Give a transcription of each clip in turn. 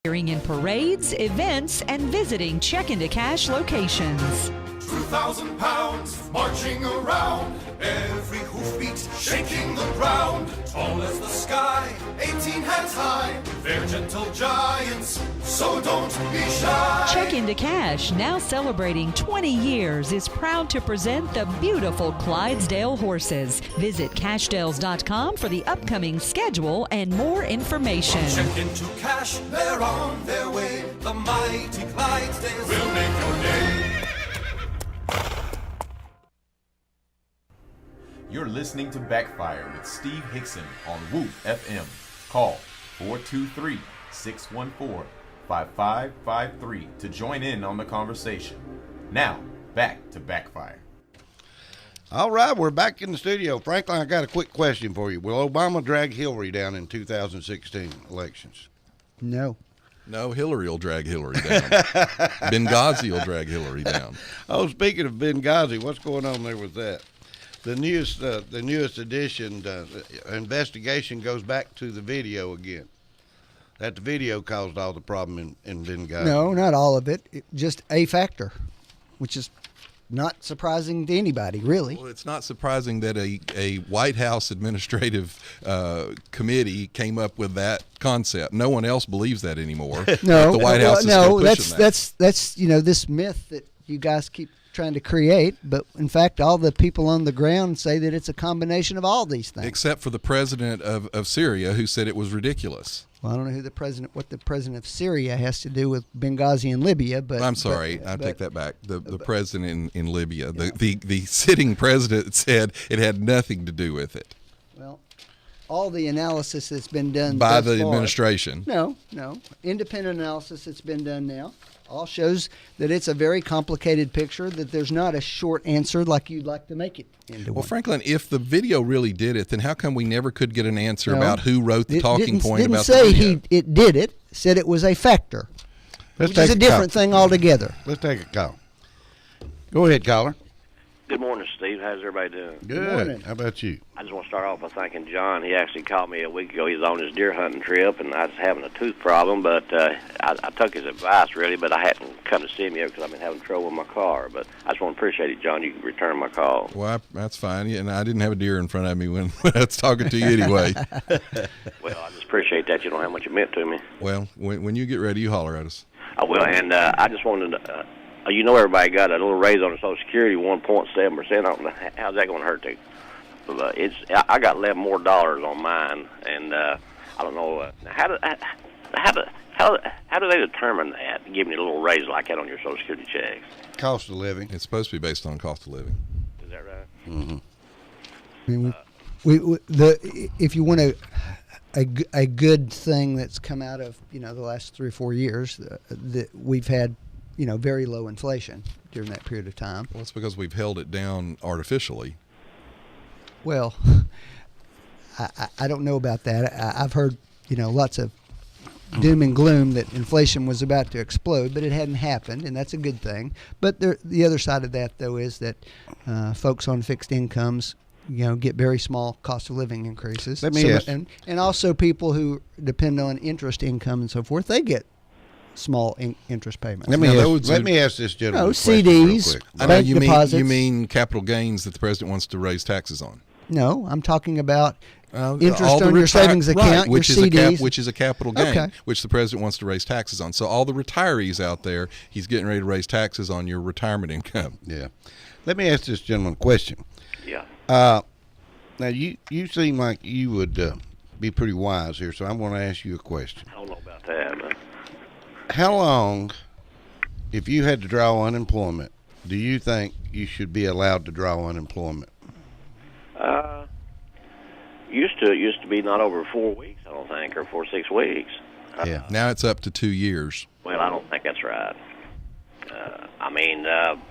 Appearing in parades, events, and visiting Check Into Cash locations. 2,000 pounds marching around, every hoofbeat shaking the ground. Tall as the sky, 18 hands high, they're gentle giants, so don't be shy. Check Into Cash, now celebrating 20 years, is proud to present the beautiful Clydesdale horses. Visit cashdales.com for the upcoming schedule and more information. Check Into Cash, they're on their way. The mighty Clydesdales will make your day. You're listening to Backfire with Steve Hickson on Woo FM. Call 423-614-5553 to join in on the conversation. Now, back to Backfire. All right, we're back in the studio. Franklin, I got a quick question for you. Will Obama drag Hillary down in 2016 elections? No. No, Hillary will drag Hillary down. Benghazi will drag Hillary down. Oh, speaking of Benghazi, what's going on there with that? The newest edition investigation goes back to the video again. That the video caused all the problem in Benghazi. No, not all of it. Just a factor, which is not surprising to anybody, really. Well, it's not surprising that a White House administrative committee came up with that concept. No one else believes that anymore. No, the White House is still pushing that's this myth that you guys keep trying to create, but in fact all the people on the ground say that it's a combination of all these things. Except for the president of Syria, who said it was ridiculous. Well, I don't know what the president of Syria has to do with Benghazi and Libya, but I'm sorry, I take that back. The president in Libya, the sitting president said it had nothing to do with it. Well, all the analysis that's been done by the far, administration. No, independent analysis that's been done now all shows that it's a very complicated picture, that there's not a short answer like you'd like to make it into Well, one. Franklin, if the video really did it, then how come we never could get an answer about who wrote the talking point about the video? Didn't say it did it, said it was a factor, which is a different thing altogether. Let's take a call. Go ahead, caller. Good morning, Steve. How's everybody doing? Good. morning. How about you? I just want to start off by thanking John. He actually called me a week ago. He was on his deer hunting trip, and I was having a tooth problem, but I took his advice, really, but I hadn't come to see him yet because I've been having trouble with my car. But I just want to appreciate it, John. You can return my call. Well, that's fine. Yeah, and I didn't have a deer in front of me when I was talking to you anyway. Well, I just appreciate that. You don't know how much it meant to me. Well, when you get ready, you holler at us. I will, and I just wanted to... you know everybody got a little raise on their Social Security, 1.7%. How's that going to hurt you? I got $11 more on mine, and I don't know how do they determine that, giving you a little raise like that on your Social Security checks? Cost of living. It's supposed to be based on cost of living. Is that right? Mm-hmm. I mean, if you want a good thing that's come out of the last 3 or 4 years, that we've had very low inflation during that period of time. Well, it's because we've held it down artificially. Well, I don't know about that. I've heard lots of doom and gloom that inflation was about to explode, but it hadn't happened, and that's a good thing. But the other side of that, though, is that folks on fixed incomes get very small cost of living increases. Let me ask. And also people who depend on interest income and so forth, they get small interest payments. Let me ask this gentleman. No, a question real CDs, quick. I know bank you deposits. mean capital gains that the president wants to raise taxes on. No, I'm talking about interest all the on your savings account, which your is CDs. which is a capital gain, Okay. which the president wants to raise taxes on. So all the retirees out there, he's getting ready to raise taxes on your retirement income. Yeah. Let me ask this gentleman a question. Yeah. Now, you seem like you would be pretty wise here, so I'm going to ask you a question. I don't know about that, but... How long, if you had to draw unemployment, do you think you should be allowed to draw unemployment? Used to be not over 4 weeks, I don't think, or 4 or 6 weeks. Yeah. Now it's up to 2 years. Well, I don't think that's right.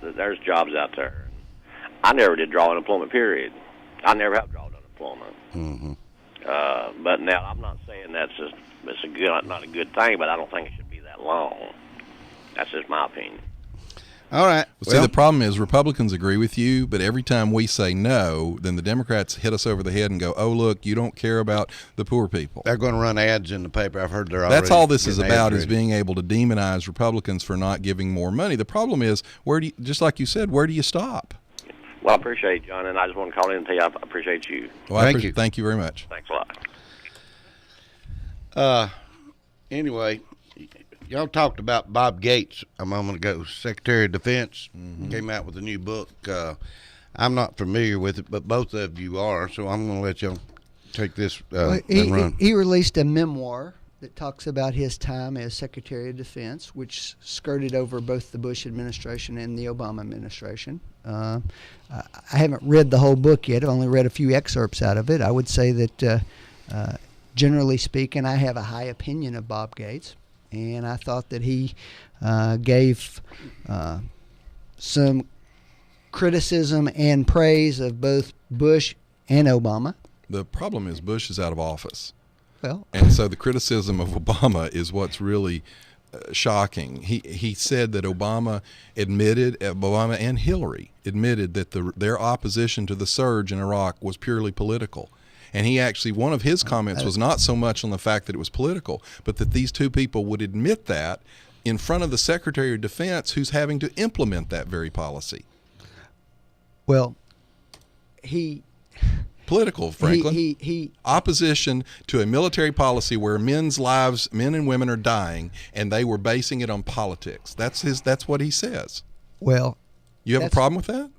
There's jobs out there. I never did draw unemployment, period. I never have drawn unemployment. Mm-hmm. But now, I'm not saying it's not a good thing, but I don't think it should be that long. That's just my opinion. All right. See, the problem is Republicans agree with you, but every time we say no, then the Democrats hit us over the head and go, "Oh, look, you don't care about the poor people." They're going to run ads in the paper. I've heard they're already. That's all this is getting about: ads is ready. being able to demonize Republicans for not giving more money. The problem is, just like you said, where do you stop? Well, I appreciate it, John, and I just want to call in and tell you I appreciate you. Well, Thank you. Thank you very much. Thanks a lot. Anyway, y'all talked about Bob Gates a moment ago, Secretary of Defense. Came out with a new book. I'm not familiar with it, but both of you are, so I'm going to let y'all take this and run. He released a memoir that talks about his time as Secretary of Defense, which skirted over both the Bush administration and the Obama administration. I haven't read the whole book yet. I've only read a few excerpts out of it. I would say that, generally speaking, I have a high opinion of Bob Gates, and I thought that he gave some criticism and praise of both Bush and Obama. The problem is Bush is out of office. Well, And so the criticism of Obama is what's really shocking. He said that Obama and Hillary admitted that their opposition to the surge in Iraq was purely political. And he actually, one of his comments was not so much on the fact that it was political, but that these two people would admit that in front of the Secretary of Defense, who's having to implement that very policy. well, Political, Franklin. he Opposition to a military policy where men and women are dying, and they were basing it on politics. That's what he says. well, You have a That's- problem with that?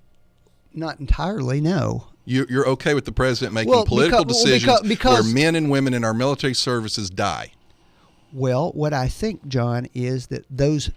not entirely, no. You're okay with the president making Well, political decisions because- where men and women in our military services die? Well, what I think, John, is that those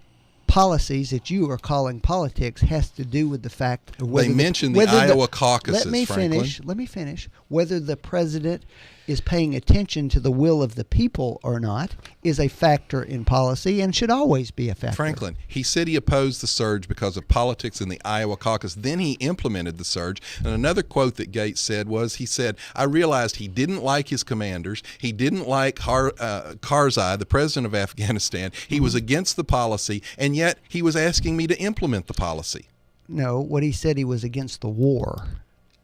policies that you are calling politics has to do with the fact of whether They mentioned the whether Iowa caucuses, Let me Franklin. finish. Whether the president is paying attention to the will of the people or not is a factor in policy and should always be a factor. Franklin, he said he opposed the surge because of politics in the Iowa caucus. Then he implemented the surge. And another quote that Gates said was, he said, I realized he didn't like his commanders. He didn't like Karzai, the president of Afghanistan. He was against the policy, and yet he was asking me to implement the policy. No, what he said, he was against the war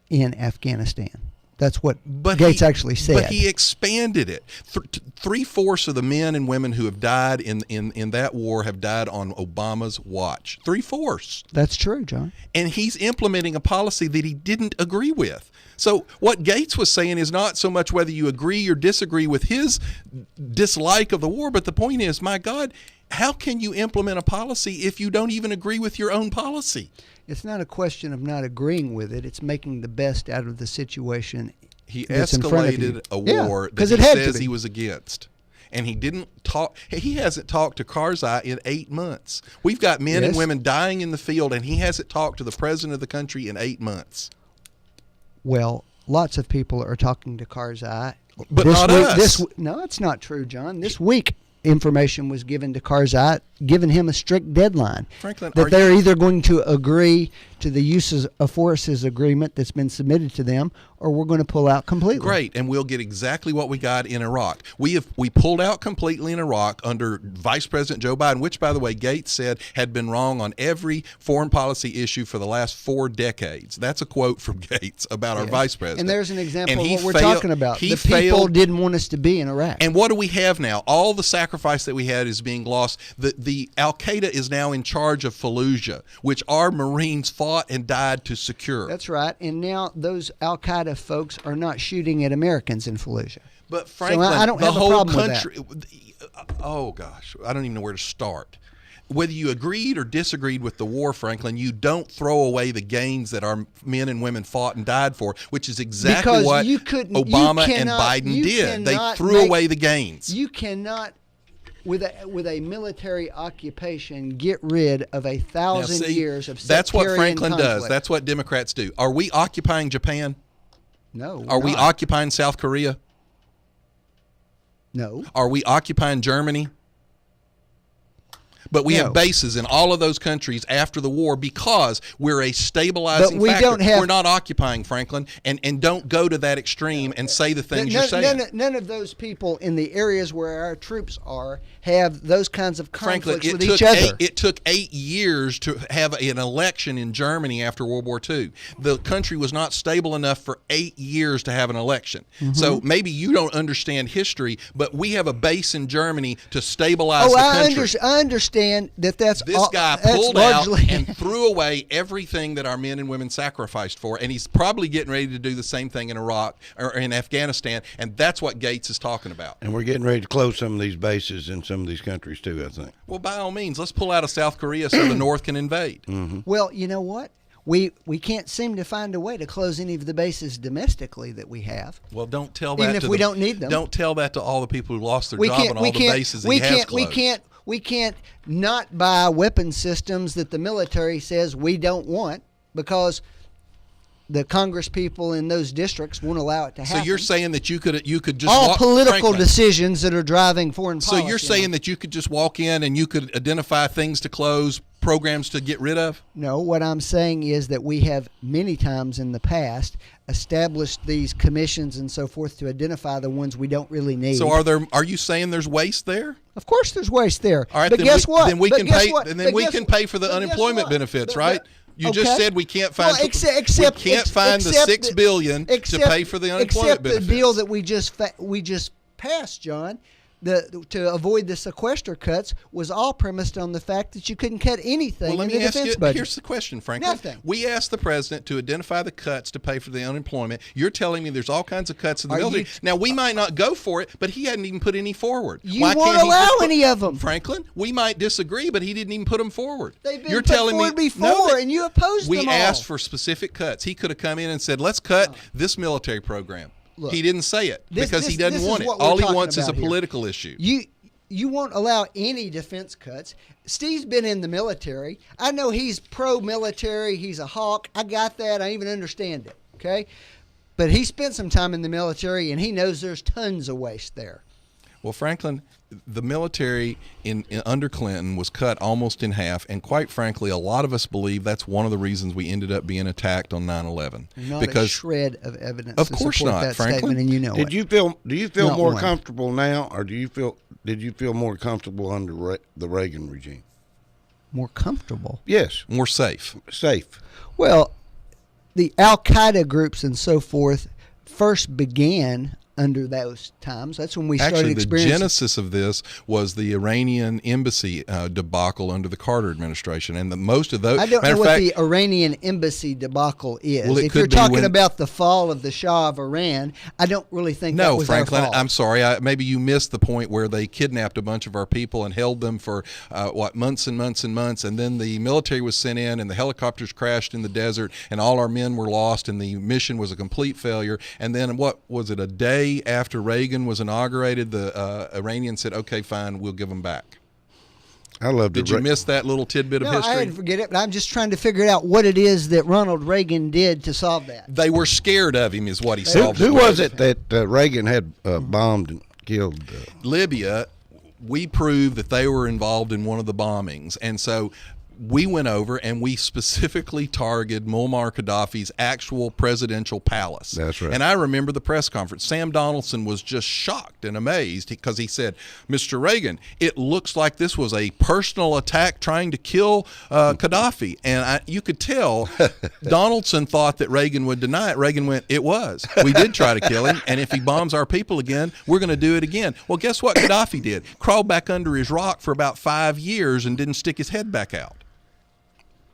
in Afghanistan. That's what But Gates he actually said. But he expanded it. Three-fourths of the men and women who have died in that war have died on Obama's watch. Three-fourths. That's true, John. And he's implementing a policy that he didn't agree with. So what Gates was saying is not so much whether you agree or disagree with his dislike of the war, but the point is, my God, how can you implement a policy if you don't even agree with your own policy? It's not a question of not agreeing with it. It's making the best out of the situation. He that's in front of you. escalated a Yeah, war that 'cause he it had to says be. he was against. And he didn't talk. He hasn't talked to Karzai in 8 months. We've got men and Yes. women dying in the field, and he hasn't talked to the president of the country in 8 months. Well, lots of people are talking to Karzai. But not us. No, it's not true, John. This week, information was given to Karzai, giving him a strict deadline. Franklin, that they're either going to agree to the uses of forces agreement that's been submitted to them, or we're going to pull out completely. Great, and we'll get exactly what we got in Iraq. We pulled out completely in Iraq under Vice President Joe Biden, which, by the way, Gates said had been wrong on every foreign policy issue for the last 4 decades. That's a quote from Gates about our Vice President. And there's an example And of he what we're failed- talking about. he The people failed- didn't want us to be in Iraq. And what do we have now? All the sacrifice that we had is being lost. The Al-Qaeda is now in charge of Fallujah, which our Marines fought and died to secure. That's right. And now those Al-Qaeda folks are not shooting at Americans in Fallujah. But Franklin, I don't the have a whole problem with country. Oh gosh, I don't even know where to start. Whether you agreed or disagreed with the war, Franklin, you don't throw away the gains that our men and women fought and died for, which is exactly Because what you couldn't- Obama you and cannot- Biden you did. They cannot threw make- away the gains. You cannot, with a military occupation, get rid of 1,000 Now, see, years of that's what sectarian Franklin does. conflict. That's what Democrats do. Are we occupying Japan? No. Are we not. occupying South Korea? No. Are we occupying Germany? But we No. have bases in all of those countries after the war because we're a stabilizing But we factor. don't have- We're not occupying, Franklin, and don't go to that extreme and say the things you're saying. None of those people in the areas where our troops are have those kinds of conflicts Franklin, with each other. it took 8 years to have an election in Germany after World War II. The country was not stable enough for 8 years to have an election. Mm-hmm. So maybe you don't understand history, but we have a base in Germany to stabilize Oh, the I country. understand that. That's This all, guy that's pulled out largely, and threw away everything that our men and women sacrificed for, and he's probably getting ready to do the same thing in Iraq or in Afghanistan, and that's what Gates is talking about. And we're getting ready to close some of these bases in some of these countries too, I think. Well, by all means, let's pull out of South Korea so the North can invade. Well, you know what? We can't seem to find a way to close any of the bases domestically that we have. Well, don't tell that Even if to we don't need them. Don't tell that to all the people who lost their We job can't. on all We the can't. bases We he has can't. closed. We can't not buy weapon systems that the military says we don't want because the Congress people in those districts won't allow it to happen. So you're saying that you could just all walk, political Franklin, decisions that are driving foreign So policy. you're saying that you could just walk in and you could identify things to close, programs to get rid of? No, what I'm saying is that we have many times in the past established these commissions and so forth to identify the ones we don't really need. So are you saying there's waste there? Of course, there's waste there. All right, but then guess we, what? Then we But can guess pay. what? And then But we guess can what? pay for the But guess unemployment what? benefits, But- right? You just okay. said we can't find. Well, except we can't find the $6 billion to pay for the unemployment benefits. Except the deal that we just passed, John. To avoid the sequester cuts was all premised on the fact that you couldn't cut anything Well, let in me the ask defense you. budget. Here's the question, Franklin. Nothing. We asked the president to identify the cuts to pay for the unemployment. You're telling me there's all kinds of cuts in the Are military. you- Now we might not go for it, but he hadn't even put any forward. You Why won't can't he allow just put- any of them. Franklin, we might disagree, but he didn't even put them forward. They've been You're put telling forward me before, No, and you opposed we them all. asked for specific cuts. He could have come in and said, "Let's cut this military program." Look, he didn't say it because he this doesn't is want it. what we're All he talking wants is a about here. political issue. You won't allow any defense cuts. Steve's been in the military. I know he's pro-military. He's a hawk. I got that. I even understand it. Okay, but he spent some time in the military, and he knows there's tons of waste there. Well, Franklin, the military in under Clinton was cut almost in half, and quite frankly, a lot of us believe that's one of the reasons we ended up being attacked on 9/11. Not because a shred of evidence Of to course support not, that Franklin. statement, and you know it. Do you feel Not more one. comfortable now, or did you feel more comfortable under the Reagan regime? More comfortable. Yes, more safe. safe. Well, the Al Qaeda groups and so forth first began under those times. That's when we started Actually, the experiencing. genesis of this was the Iranian embassy debacle under the Carter administration, and most of those. I don't matter know of what fact, the Iranian embassy debacle is. Well, it if could you're be talking when- about the fall of the Shah of Iran, I don't really think that No, was Franklin, our fault. I'm sorry. Maybe you missed the point where they kidnapped a bunch of our people and held them for months and months and months, and then the military was sent in, and the helicopters crashed in the desert, and all our men were lost, and the mission was a complete failure. And then what was it? A day after Reagan was inaugurated, the Iranians said, "Okay, fine, we'll give them back." I love Did you miss that little tidbit of No, I history? didn't forget it, but I'm just trying to figure out what it is that Ronald Reagan did to solve that. They were scared of him, is what he solved. Who with. was it that Reagan had bombed and killed? Libya. We proved that they were involved in one of the bombings, and so we went over and we specifically targeted Muammar Gaddafi's actual presidential palace. That's right. And I remember the press conference. Sam Donaldson was just shocked and amazed because he said, "Mr. Reagan, it looks like this was a personal attack trying to kill Gaddafi." And you could tell Donaldson thought that Reagan would deny it. Reagan went, "It was. We did try to kill him, and if he bombs our people again, we're going to do it again." Well, guess what Gaddafi did? Crawled back under his rock for about 5 years and didn't stick his head back out.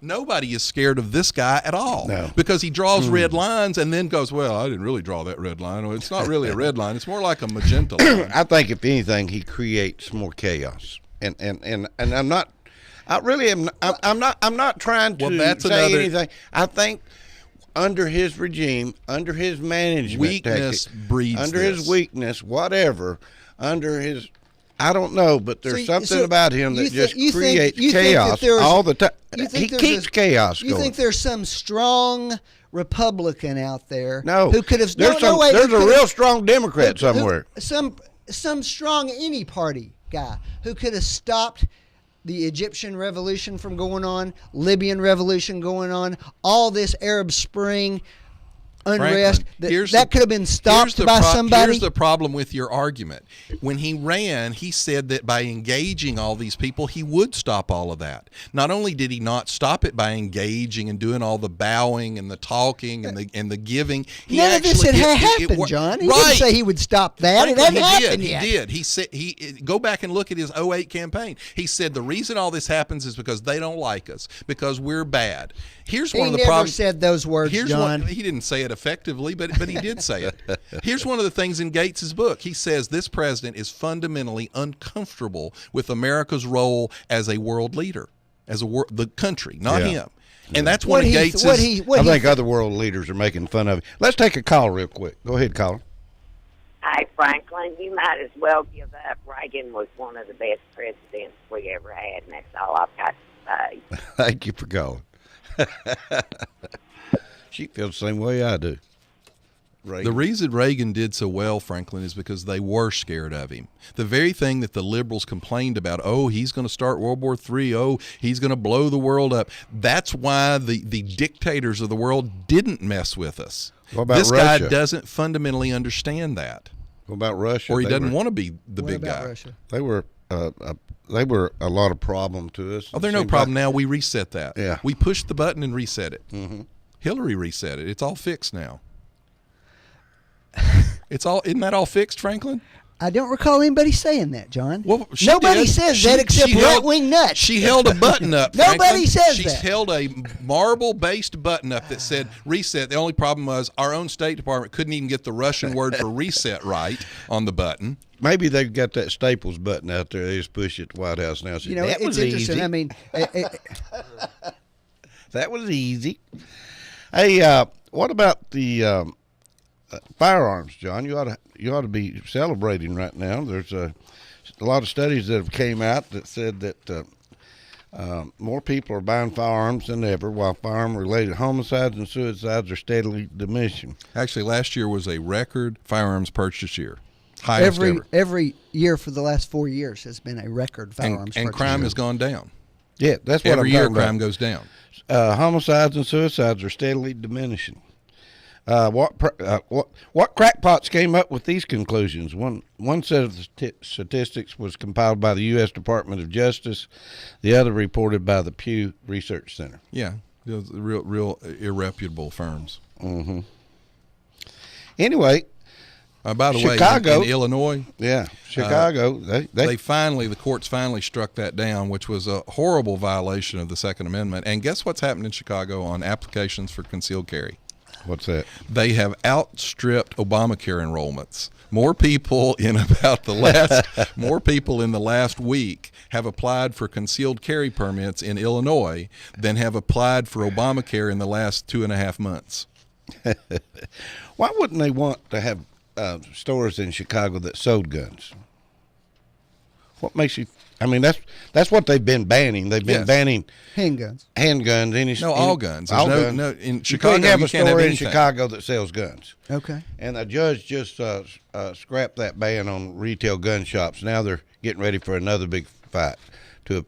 Nobody is scared of this guy at all. No. Because he draws red lines and then goes, "Well, I didn't really draw that red line. Well, it's not really a red line. It's more like a magenta line." I think if anything, he creates more chaos. And I'm not. I really am. I'm not trying to Well, that's say another- anything. I think under his regime, under his management, Weakness tactic, breeds under this. his weakness, whatever, under his. I don't know, but there's something so about him you that thi- just you think- creates you think that chaos there's- all the time. you think He there's keeps chaos You going. think there's some strong Republican out there No, who could have there's no, wait, there's who a could real have- strong Democrat who- somewhere. some strong any party guy who could have stopped the Egyptian revolution from going on, Libyan revolution going on, all this Arab Spring unrest, that could have been stopped by somebody. Here's the problem with your argument. When he ran, he said that by engaging all these people, he would stop all of that. Not only did he not stop it by engaging and doing all the bowing and the talking and the giving, none of this had happened, John. He didn't say he would stop that. It hadn't happened yet. He did. He said go back and look at his 2008 campaign. He said the reason all this happens is because they don't like us, because we're bad. Here's one of the problems. He never said those words, John. He didn't say it effectively, but he did say it. Here's one of the things in Gates's book. He says this president is fundamentally uncomfortable with America's role as a world leader, as the country, not him. And that's one of Gates's. I think other world leaders are making fun of him. Let's take a call real quick. Go ahead, caller. Hi, Franklin. You might as well give up. Reagan was one of the best presidents we ever had, and that's all I've got to say. Thank you for calling. She feels the same way I do. Reagan. The reason Reagan did so well, Franklin, is because they were scared of him. The very thing that the liberals complained about, oh, he's going to start World War III, oh, he's going to blow the world up. That's why the dictators of the world didn't mess with us. What about this Russia? guy doesn't fundamentally understand that. What about Russia? Or he doesn't want to be the big guy. Russia? They were a lot of problem to us. Oh, they're no problem now. We reset that. Yeah. We pushed the button and reset it. Mm-hmm. Hillary reset it. It's all fixed now. Isn't that all fixed, Franklin? I don't recall anybody saying that, John. Well, nobody says that except right-wing nuts. She held a button up. Nobody says that. She's held a marble-based button up that said reset. The only problem was our own State Department couldn't even get the Russian word for reset right on the button. Maybe they've got that Staples button out there. They just push it at the White House now. You know, it's interesting. Easy. I mean, that was easy. Hey, what about the firearms, John? You ought to be celebrating right now. There's a lot of studies that have came out that said that more people are buying firearms than ever, while firearm-related homicides and suicides are steadily diminishing. Actually, last year was a record firearms purchase year. Highest ever. Every year for the last 4 years has been a record firearms purchase. And crime has gone down. Yeah, that's what every I'm year talking about. crime goes down. Homicides and suicides are steadily diminishing. What crackpots came up with these conclusions? One set of statistics was compiled by the U.S. Department of Justice. The other reported by the Pew Research Center. Yeah, real irreputable firms. Mm-hmm. Anyway, by the Chicago, way, in Illinois, Chicago, the courts finally struck that down, which was a horrible violation of the Second Amendment. And guess what's happened in Chicago on applications for concealed carry? What's that? They have outstripped Obamacare enrollments. More people in the last week have applied for concealed carry permits in Illinois than have applied for Obamacare in the last 2.5 months. Why wouldn't they want to have stores in Chicago that sold guns? What makes you? I mean, that's what they've been banning. They've been banning handguns. All guns. All guns. No, in Chicago, you can't have a store in anything. Chicago that sells guns. Okay. And a judge just scrapped that ban on retail gun shops. Now they're getting ready for another big fight to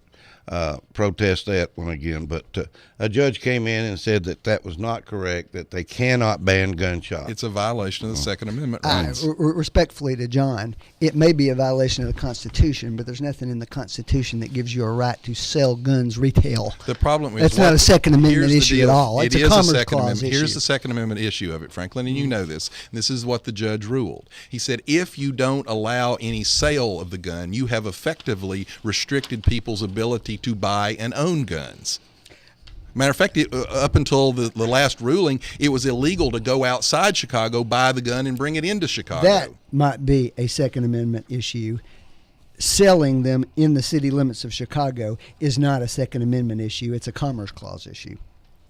protest that one again. But a judge came in and said that was not correct, that they cannot ban gun shops. It's a violation of the Second Amendment rights. Respectfully to John, it may be a violation of the Constitution, but there's nothing in the Constitution that gives you a right to sell guns retail. The problem is that's not a Second Amendment issue at all. It's a Commerce Clause issue. Here's the Second Amendment issue of it, Franklin, and you know this. This is what the judge ruled. He said if you don't allow any sale of the gun, you have effectively restricted people's ability to buy and own guns. Matter of fact, up until the last ruling, it was illegal to go outside Chicago, buy the gun, and bring it into Chicago. That might be a Second Amendment issue. Selling them in the city limits of Chicago is not a Second Amendment issue. It's a Commerce Clause issue.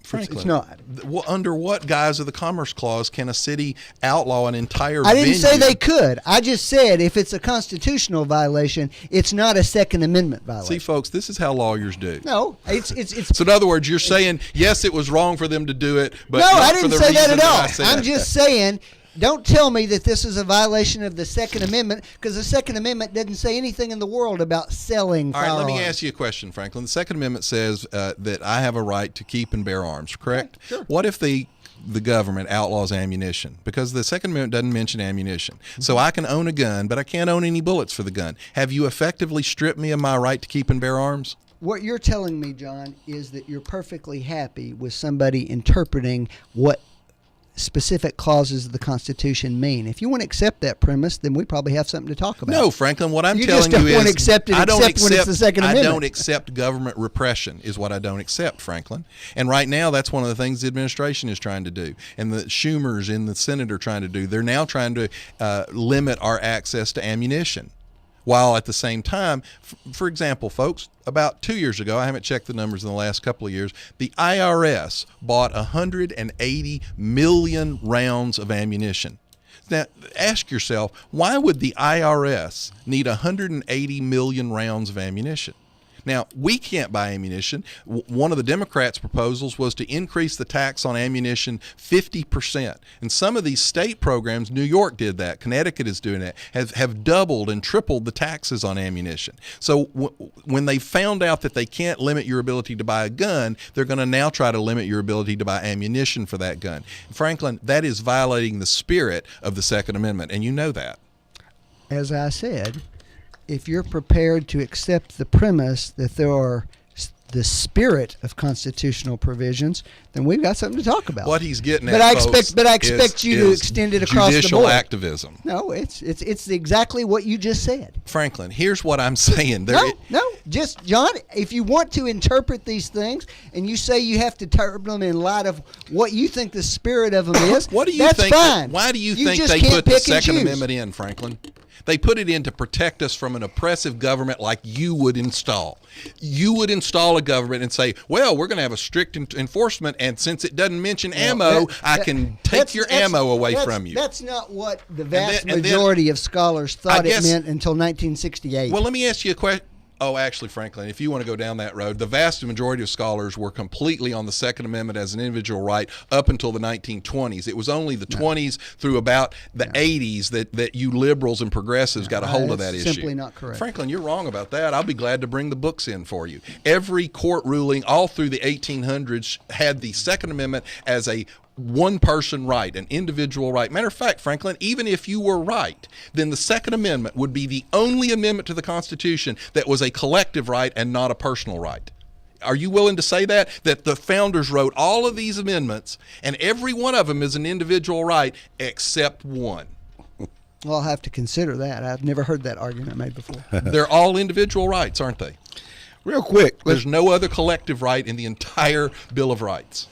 Franklin, it's not. Under what guise of the Commerce Clause can a city outlaw an entire I didn't venue? say they could. I just said if it's a constitutional violation, it's not a Second Amendment violation. See, folks, this is how lawyers do. No, it's. So in other words, you're saying yes, it was wrong for them to do it, but no, not I didn't for the say that reason at all. I said. I'm just saying don't tell me that this is a violation of the Second Amendment, because the Second Amendment doesn't say anything in the world about selling All right, firearms. let me ask you a question, Franklin. The Second Amendment says that I have a right to keep and bear arms, correct? Yeah, sure. What if the government outlaws ammunition? Because the Second Amendment doesn't mention ammunition. Mm-hmm. So I can own a gun, but I can't own any bullets for the gun. Have you effectively stripped me of my right to keep and bear arms? What you're telling me, John, is that you're perfectly happy with somebody interpreting what specific clauses of the Constitution mean. If you want to accept that premise, then we probably have something to talk about. No, Franklin, what I'm You telling just don't you want is to accept it I don't except when it's the Second I Amendment. don't accept government repression is what I don't accept, Franklin. And right now, that's one of the things the administration is trying to do. And the Schumers in the Senate are trying to do. They're now trying to limit our access to ammunition. While at the same time, for example, folks, about 2 years ago, I haven't checked the numbers in the last couple of years, the IRS bought 180 million rounds of ammunition. Now, ask yourself, why would the IRS need 180 million rounds of ammunition? Now, we can't buy ammunition. One of the Democrats' proposals was to increase the tax on ammunition 50%. And some of these state programs, New York did that, Connecticut is doing that, have doubled and tripled the taxes on ammunition. So when they found out that they can't limit your ability to buy a gun, they're going to now try to limit your ability to buy ammunition for that gun. Franklin, that is violating the spirit of the Second Amendment, and you know that. As I said, if you're prepared to accept the premise that there are the spirit of constitutional provisions, then we've got something to talk about. What he's getting but at, I folks, expect you to extend it across the judicial board. activism. No, it's exactly what you just said. Franklin, here's what I'm saying. Just John, if you want to interpret these things and you say you have to interpret them in light of what you think the spirit of them is, what do you that's think? fine. Why do you think just they can't put the pick and Second choose. Amendment in, Franklin? They put it in to protect us from an oppressive government like you would install. You would install a government and say, well, we're going to have a strict enforcement, and since it doesn't mention ammo, I can take your ammo away from you. That's not what the vast majority of scholars thought it meant until 1968. Well, let me ask you a question. Oh, actually, Franklin, if you want to go down that road, the vast majority of scholars were completely on the Second Amendment as an individual right up until the 1920s. It was only the 20s through about the 80s that you liberals and progressives got a hold of that issue. Simply not correct. Franklin, you're wrong about that. I'll be glad to bring the books in for you. Every court ruling all through the 1800s had the Second Amendment as a one-person right, an individual right. Matter of fact, Franklin, even if you were right, then the Second Amendment would be the only amendment to the Constitution that was a collective right and not a personal right. Are you willing to say that the founders wrote all of these amendments and every one of them is an individual right except one? Well, I'll have to consider that. I've never heard that argument made before. They're all individual rights, aren't they? Real quick, There's no other collective right in the entire Bill of Rights.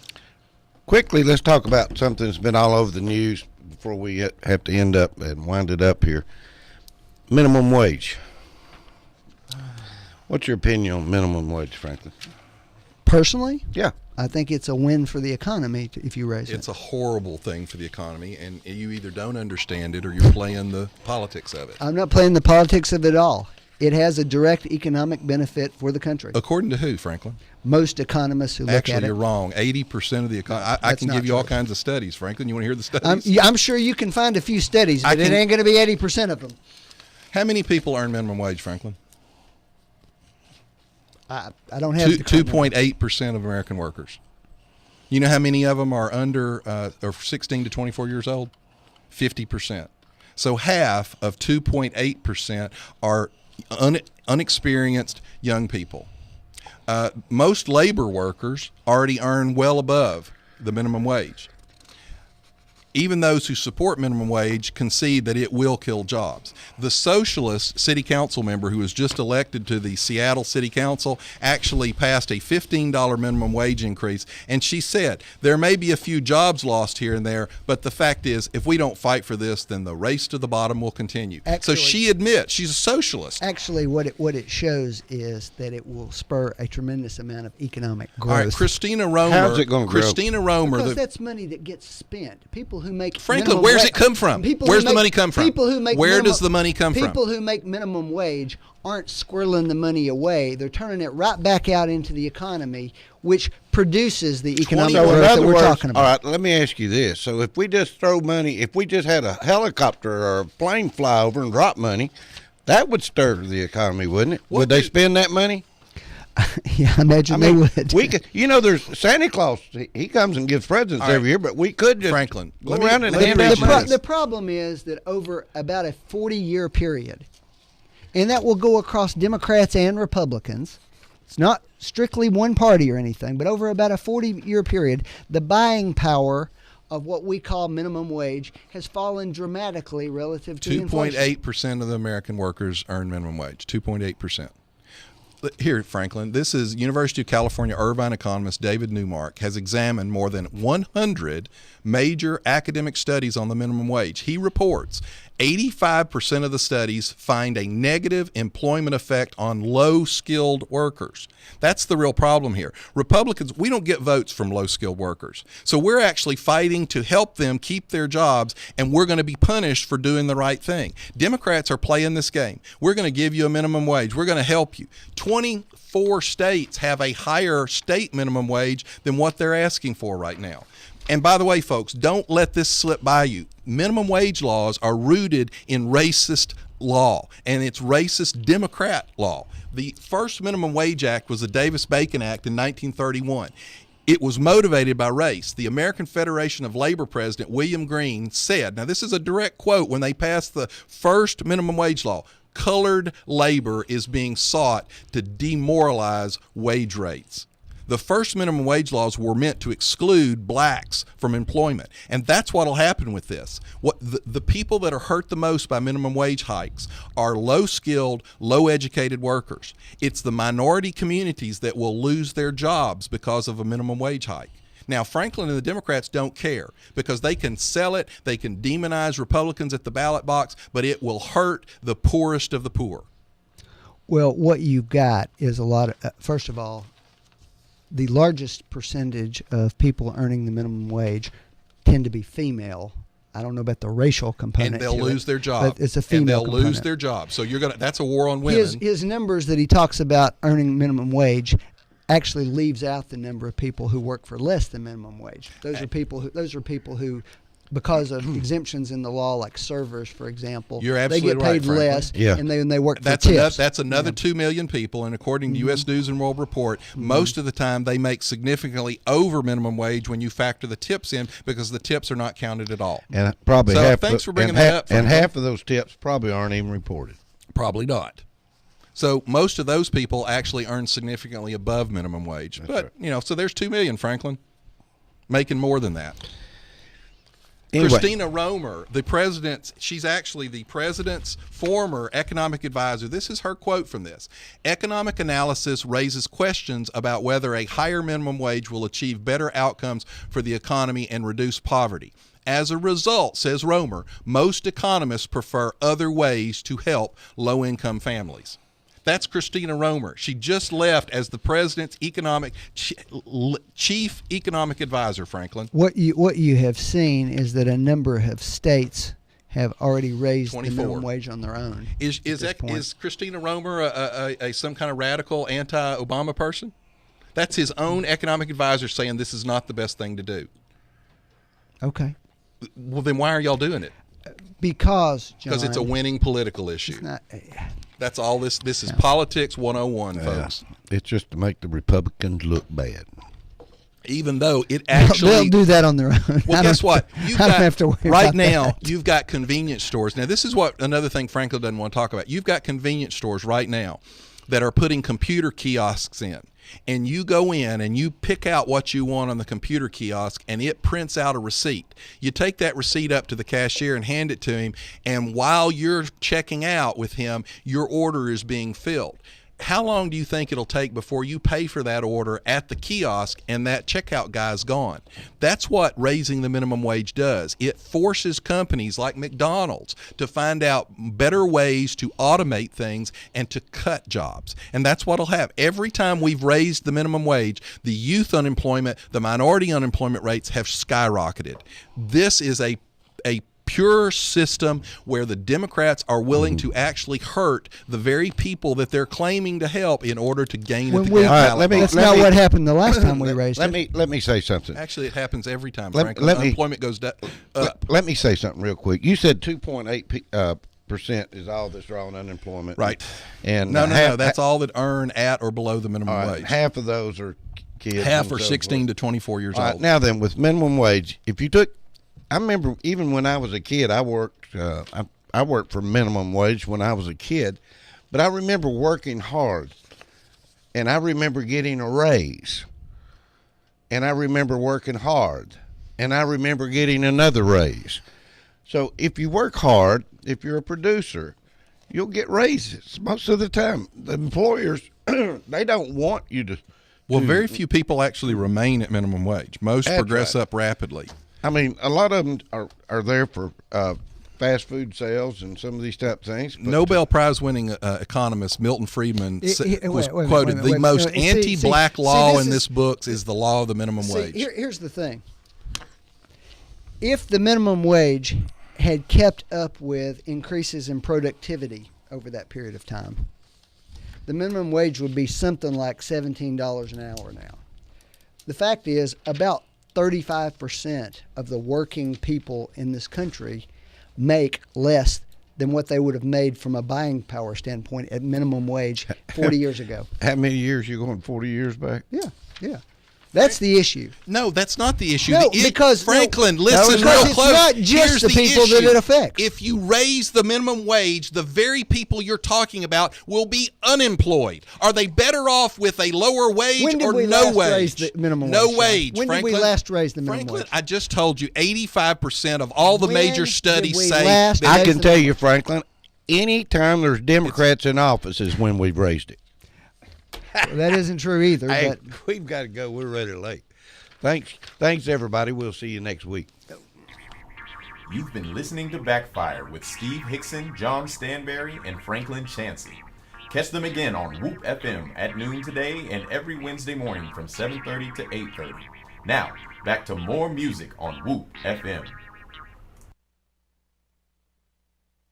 quickly, let's talk about something that's been all over the news before we have to end up and wind it up here. Minimum wage. What's your opinion on minimum wage, Franklin? Personally, Yeah. I think it's a win for the economy if you raise it. It's a horrible thing for the economy, and you either don't understand it or you're playing the politics of it. I'm not playing the politics of it all. It has a direct economic benefit for the country. According to who, Franklin? Most economists who look Actually, at it. you're wrong. 80% of the economy. I That's can not give you all true. kinds of studies, Franklin. You want to hear the studies? I'm sure you can find a few studies, but it ain't going to be 80% of them. How many people earn minimum wage, Franklin? I don't have the current number. 2.8% of American workers. You know how many of them are under or 16 to 24 years old? 50%. So half of 2.8% are unexperienced young people. Most labor workers already earn well above the minimum wage. Even those who support minimum wage concede that it will kill jobs. The socialist city council member who was just elected to the Seattle City Council actually passed a $15 minimum wage increase, and she said, there may be a few jobs lost here and there, but the fact is, if we don't fight for this, then the race to the bottom will continue. Actually, so she admits she's a socialist. Actually, what it shows is that it will spur a tremendous amount of economic growth. All right, Christina Romer. How's it gonna grow? Christina Romer. Because that's money that gets spent. People who make Franklin, minimum where's wa- it come from? people Where's who the make- money come from? People who make Where minimum- does the money come from? People who make minimum wage aren't squirreling the money away. They're turning it right back out into the economy, which produces the economic So in growth that other we're words, talking about. all right, let me ask you this. So if we just throw money, if we just had a helicopter or a plane fly over and drop money, that would stir the economy, wouldn't it? Would they spend that money? Yeah, I imagine they would. We could, there's Santa Claus. He comes and gives presents All right. every year, but we could just Franklin, go let me- around and let me hand read out you money. this. The problem is that over about a 40-year period, and that will go across Democrats and Republicans. It's not strictly one party or anything, but over about a 40-year period, the buying power of what we call minimum wage has fallen dramatically relative to inflation. 2.8% of the American workers earn minimum wage. 2.8%. Here, Franklin, this is University of California Irvine economist David Newmark has examined more than 100 major academic studies on the minimum wage. He reports 85% of the studies find a negative employment effect on low-skilled workers. That's the real problem here. Republicans, we don't get votes from low-skilled workers. So we're actually fighting to help them keep their jobs, and we're going to be punished for doing the right thing. Democrats are playing this game. We're going to give you a minimum wage. We're going to help you. 24 states have a higher state minimum wage than what they're asking for right now. And by the way, folks, don't let this slip by you. Minimum wage laws are rooted in racist law, and it's racist Democrat law. The first Minimum Wage Act was the Davis-Bacon Act in 1931. It was motivated by race. The American Federation of Labor president, William Green, said, now this is a direct quote when they passed the first minimum wage law, colored labor is being sought to demoralize wage rates. The first minimum wage laws were meant to exclude blacks from employment, and that's what will happen with this. What the people that are hurt the most by minimum wage hikes are low-skilled, low-educated workers. It's the minority communities that will lose their jobs because of a minimum wage hike. Now, Franklin and the Democrats don't care because they can sell it, they can demonize Republicans at the ballot box, but it will hurt the poorest of the poor. Well, what you've got is a lot of, first of all, the largest percentage of people earning the minimum wage tend to be female. I don't know about the racial component. And they'll to lose it, their job. but it's a female and they'll component. lose their job. So that's a war on women. His numbers that he talks about earning minimum wage actually leaves out the number of people who work for less than minimum wage. Those are people who because of exemptions in the law, like servers, for example, You're they absolutely get paid right, less, Yeah. and they work That's for tips. that's another 2 million people, and according to U.S. News and World Report, most of the time they make significantly over minimum wage when you factor the tips in because the tips are not counted at all. And probably So half. thanks for bringing and that ha- up, And Franklin. half of those tips probably aren't even reported. Probably not. So most of those people actually earn significantly above minimum wage. But, so there's 2 million, Franklin, making more than that. Anyway. Christina Romer, she's actually the president's former economic advisor. This is her quote from this. Economic analysis raises questions about whether a higher minimum wage will achieve better outcomes for the economy and reduce poverty. As a result, says Romer, most economists prefer other ways to help low-income families. That's Christina Romer. She just left as the president's chief economic advisor, Franklin. What you have seen is that a number of states have already raised 24. the minimum wage on their own. Is Christina Romer a some kind of radical anti-Obama person? That's his own economic advisor saying this is not the best thing to do. Okay. Well, then why are y'all doing it? Because, John, Because it's a winning political issue. it's not, That's all this is politics 101, folks. It's just to make the Republicans look bad. Even though it actually they'll do that on their own. Well, guess what? I don't have to worry right about now, that. you've got convenience stores. Now, this is what another thing Franklin doesn't want to talk about. You've got convenience stores right now that are putting computer kiosks in. And you go in and you pick out what you want on the computer kiosk, and it prints out a receipt. You take that receipt up to the cashier and hand it to him, and while you're checking out with him, your order is being filled. how long do you think it'll take before you pay for that order at the kiosk and that checkout guy's gone? That's what raising the minimum wage does. It forces companies like McDonald's to find out better ways to automate things and to cut jobs. And that's what'll happen. Every time we've raised the minimum wage, the youth unemployment, the minority unemployment rates have skyrocketed. This is a pure system where the Democrats are willing to actually hurt the very people that they're claiming to help in order to gain it. That's not what happened the last time we raised it. Let me say something. Actually, it happens every time, frankly. Unemployment goes up. Let me say something real quick. You said 2.8% is all that's raw unemployment. Right. And no, that's all that earn at or below the minimum wage. Half of those are kids. Half are 16 to 24 years old. Now then, with minimum wage, if you took, I remember even when I was a kid, I worked. I worked for minimum wage when I was a kid, but I remember working hard, and I remember getting a raise, and I remember working hard, and I remember getting another raise. So if you work hard, if you're a producer, you'll get raises most of the time. The employers, they don't want you to. Well, very few people actually remain at minimum wage. Most progress up rapidly. I mean, a lot of them are there for fast food sales and some of these type of things. Nobel Prize winning economist Milton Friedman was quoted, the most anti-black law in this book is the law of the minimum wage. Here's the thing. If the minimum wage had kept up with increases in productivity over that period of time, the minimum wage would be something like $17 an hour now. The fact is, about 35% of the working people in this country make less than what they would have made from a buying power standpoint at minimum wage 40 years ago. How many years? You going 40 years back? Yeah. That's the issue. No, that's not the issue. No, because Franklin, listen real it's close. Not just Here's the people issue. that it affects. If you raise the minimum wage, the very people you're talking about will be unemployed. Are they better off with a lower wage when did or we no last wage? Raise the minimum no wage, wage. When Franklin, did we last raise the minimum Franklin, wage? I just told you 85% of all the major studies say last that. I can tell you, Franklin, any time there's Democrats in office is when we've raised it. Well, that isn't true either. Hey, but we've got to go. We're ready late. Thanks, everybody. We'll see you next week. You've been listening to Backfire with Steve Hickson, John Stanberry, and Franklin Chansey. Catch them again on Whoop FM at noon today and every Wednesday morning from 7:30 to 8:30. Now, back to more music on Whoop FM.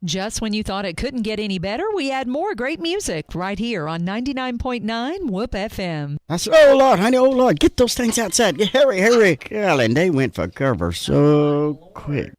Just when you thought it couldn't get any better, we add more great music right here on 99.9 Whoop FM. I said, oh, Lord, honey, oh, Lord, get those things outside. Hurry, hurry. Golly, and they went for cover so quick.